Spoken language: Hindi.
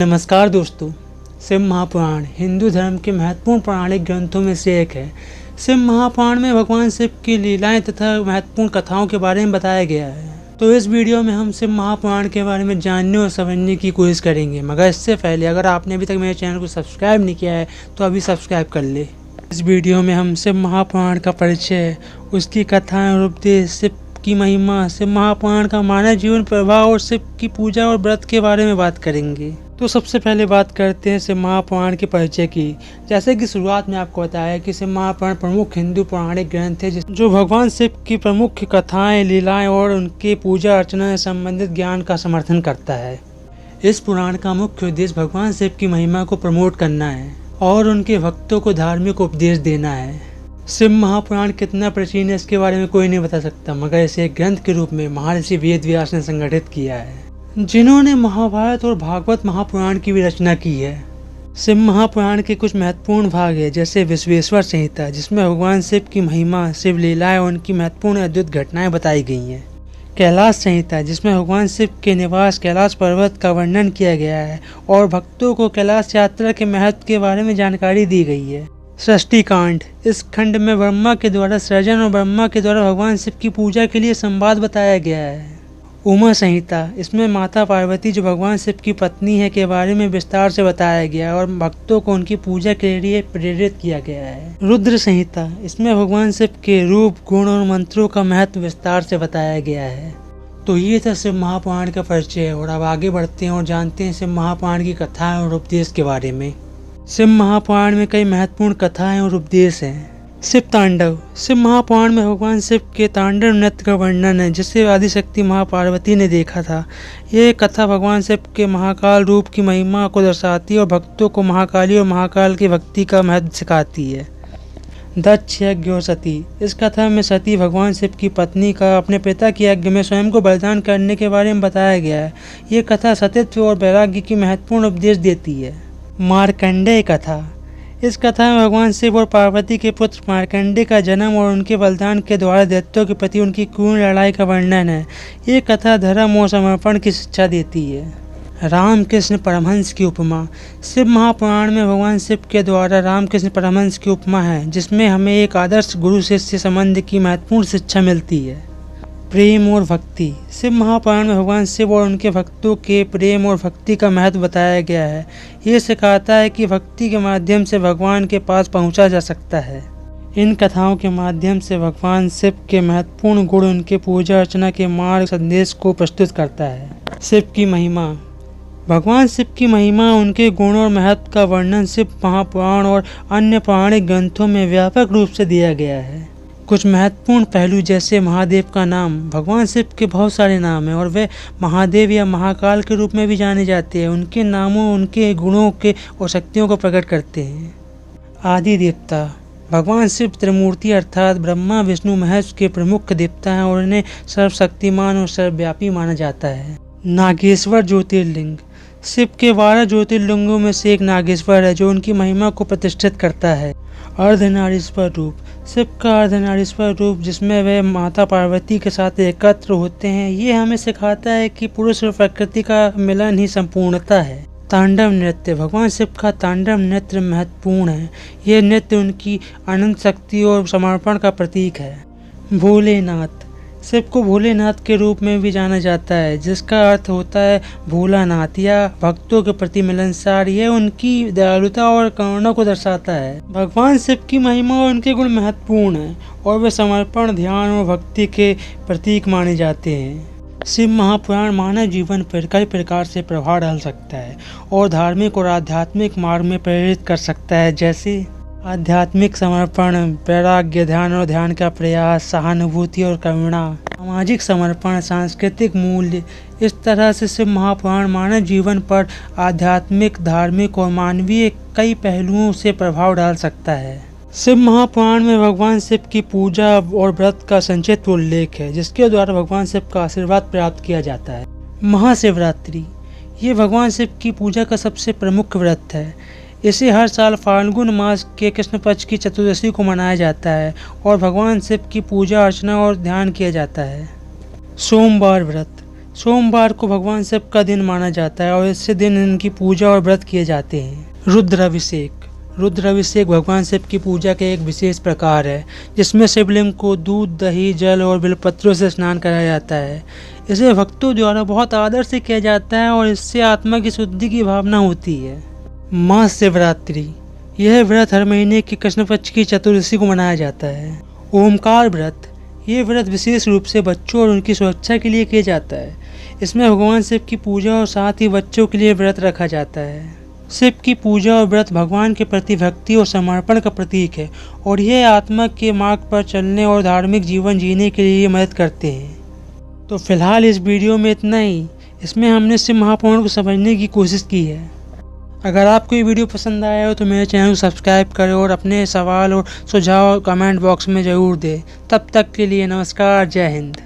नमस्कार दोस्तों, शिव महापुराण हिंदू धर्म के महत्वपूर्ण पौराणिक ग्रंथों में से एक है। शिव महापुराण में भगवान शिव की लीलाएं तथा महत्वपूर्ण कथाओं के बारे में बताया गया है। तो इस वीडियो में हम शिव महापुराण के बारे में जानने और समझने की कोशिश करेंगे, मगर इससे पहले अगर आपने अभी तक मेरे चैनल को सब्सक्राइब नहीं किया है तो अभी सब्सक्राइब कर ले। इस वीडियो में हम शिव महापुराण का परिचय, उसकी कथाएं और उपदेश, शिव की महिमा, शिव महापुराण का मानव जीवन प्रभाव और शिव की पूजा और व्रत के बारे में बात करेंगे। तो सबसे पहले बात करते हैं शिव महापुराण के परिचय की। जैसे कि शुरुआत में आपको बताया कि शिव महापुराण प्रमुख हिंदू पौराणिक ग्रंथ है जो भगवान शिव की प्रमुख कथाएं, लीलाएं और उनके पूजा अर्चना से संबंधित ज्ञान का समर्थन करता है। इस पुराण का मुख्य उद्देश्य भगवान शिव की महिमा को प्रमोट करना है और उनके भक्तों को धार्मिक उपदेश देना है। शिव महापुराण कितना प्राचीन है इसके बारे में कोई नहीं बता सकता, मगर इसे एक ग्रंथ के रूप में महर्षि वेद व्यास ने संगठित किया है, जिन्होंने महाभारत और भागवत महापुराण की भी रचना की है। शिव महापुराण के कुछ महत्वपूर्ण भाग है, जैसे विश्वेश्वर संहिता, जिसमें भगवान शिव की महिमा, शिव लीलाएं और उनकी महत्वपूर्ण अद्भुत घटनाएं बताई गई हैं। कैलाश संहिता, जिसमें भगवान शिव के निवास कैलाश पर्वत का वर्णन किया गया है और भक्तों को कैलाश यात्रा के महत्व के बारे में जानकारी दी गई है। सृष्टि कांड, इस खंड में ब्रह्मा के द्वारा सृजन और ब्रह्मा के द्वारा भगवान शिव की पूजा के लिए संवाद बताया गया है। उमा संहिता, इसमें माता पार्वती जो भगवान शिव की पत्नी है के बारे में विस्तार से बताया गया और भक्तों को उनकी पूजा के लिए प्रेरित किया गया है। रुद्र संहिता, इसमें भगवान शिव के रूप, गुण और मंत्रों का महत्व विस्तार से बताया गया है। तो ये था शिव महापुराण का परिचय, और अब आगे बढ़ते हैं और जानते हैं शिव महापुराण की कथाएं और उपदेश के बारे में। शिव महापुराण में कई महत्वपूर्ण कथाएं और उपदेश हैं। शिव तांडव, शिव महापुराण में भगवान शिव के तांडव नृत्य का वर्णन है, जिसे आदिशक्ति महापार्वती ने देखा था। यह कथा भगवान शिव के महाकाल रूप की महिमा को दर्शाती है और भक्तों को महाकाली और महाकाल की भक्ति का महत्व सिखाती है। दक्ष यज्ञ और सती, इस कथा में सती भगवान शिव की पत्नी का अपने पिता के यज्ञ में स्वयं को बलिदान करने के बारे में बताया गया है। ये कथा सतीत्व और वैराग्य की महत्वपूर्ण उपदेश देती है। मार्कंडेय कथा, इस कथा में भगवान शिव और पार्वती के पुत्र मार्कंडेय का जन्म और उनके बलिदान के द्वारा दैत्यों के प्रति उनकी क्रूर लड़ाई का वर्णन है। ये कथा धर्म और समर्पण की शिक्षा देती है। रामकृष्ण परमहंस की उपमा, शिव महापुराण में भगवान शिव के द्वारा रामकृष्ण परमहंस की उपमा है, जिसमें हमें एक आदर्श गुरु शिष्य संबंध की महत्वपूर्ण शिक्षा मिलती है। प्रेम और भक्ति, शिव महापुराण में भगवान शिव और उनके भक्तों के प्रेम और भक्ति का महत्व बताया गया है। ये सिखाता है कि भक्ति के माध्यम से भगवान के पास पहुंचा जा सकता है। इन कथाओं के माध्यम से भगवान शिव के महत्वपूर्ण गुण उनके पूजा अर्चना के मार्ग संदेश को प्रस्तुत करता है। शिव की महिमा, भगवान शिव की महिमा, उनके गुण और महत्व का वर्णन शिव महापुराण और अन्य पौराणिक ग्रंथों में व्यापक रूप से दिया गया है। कुछ महत्वपूर्ण पहलू, जैसे महादेव का नाम, भगवान शिव के बहुत सारे नाम हैं और वे महादेव या महाकाल के रूप में भी जाने जाते हैं। उनके नामों उनके गुणों के और शक्तियों को प्रकट करते हैं। आदि देवता, भगवान शिव त्रिमूर्ति अर्थात ब्रह्मा विष्णु महेश के प्रमुख देवता हैं और उन्हें सर्वशक्तिमान और सर्वव्यापी माना जाता है। नागेश्वर ज्योतिर्लिंग, शिव के 12 ज्योतिर्लिंगों में से एक नागेश्वर है जो उनकी महिमा को प्रतिष्ठित करता है। अर्धनारीश्वर रूप, शिव का अर्धनारीश्वर रूप, जिसमें वे माता पार्वती के साथ एकत्र होते हैं, ये हमें सिखाता है कि पुरुष और प्रकृति का मिलन ही संपूर्णता है। तांडव नृत्य, भगवान शिव का तांडव नृत्य महत्वपूर्ण है। ये नृत्य उनकी अनंत शक्ति और समर्पण का प्रतीक है। भोलेनाथ, शिव को भोलेनाथ के रूप में भी जाना जाता है, जिसका अर्थ होता है भोलानाथ या भक्तों के प्रति मिलनसार। यह उनकी दयालुता और करुणा को दर्शाता है। भगवान शिव की महिमा और उनके गुण महत्वपूर्ण हैं और वे समर्पण, ध्यान और भक्ति के प्रतीक माने जाते हैं। शिव महापुराण मानव जीवन पर कई प्रकार से प्रभाव डाल सकता है और धार्मिक और आध्यात्मिक मार्ग में प्रेरित कर सकता है, जैसे आध्यात्मिक समर्पण, वैराग्य, ध्यान और ध्यान का प्रयास, सहानुभूति और करुणा, सामाजिक समर्पण, सांस्कृतिक मूल्य। इस तरह से शिव महापुराण मानव जीवन पर आध्यात्मिक, धार्मिक और मानवीय कई पहलुओं से प्रभाव डाल सकता है। शिव महापुराण में भगवान शिव की पूजा और व्रत का संक्षिप्त उल्लेख है, जिसके द्वारा भगवान शिव का आशीर्वाद प्राप्त किया जाता है। महाशिवरात्रि, ये भगवान शिव की पूजा का सबसे प्रमुख व्रत है। इसे हर साल फाल्गुन मास के कृष्ण पक्ष की चतुर्दशी को मनाया जाता है और भगवान शिव की पूजा अर्चना और ध्यान किया जाता है। सोमवार व्रत, सोमवार को भगवान शिव का दिन माना जाता है और इस दिन इनकी पूजा और व्रत किए जाते हैं। रुद्राभिषेक भगवान शिव की पूजा का एक विशेष प्रकार है जिसमें शिवलिंग को दूध, दही, जल और बिल्वपत्रों से स्नान कराया जाता है। इसे भक्तों द्वारा बहुत आदर से किया जाता है और इससे आत्मा की शुद्धि की भावना होती है। महाशिवरात्रि, यह व्रत हर महीने की कृष्ण पक्ष की चतुर्दशी को मनाया जाता है। ओमकार व्रत, ये व्रत विशेष रूप से बच्चों और उनकी सुरक्षा के लिए किया जाता है। इसमें भगवान शिव की पूजा और साथ ही बच्चों के लिए व्रत रखा जाता है। शिव की पूजा और व्रत भगवान के प्रति भक्ति और समर्पण का प्रतीक है और यह आत्मा के मार्ग पर चलने और धार्मिक जीवन जीने के लिए मदद करते हैं। तो फिलहाल इस वीडियो में इतना ही। इसमें हमने शिव महापुराण को समझने की कोशिश की है। अगर आपको ये वीडियो पसंद आया हो तो मेरे चैनल को सब्सक्राइब करें और अपने सवाल और सुझाव कमेंट बॉक्स में ज़रूर दें। तब तक के लिए नमस्कार, जय हिंद।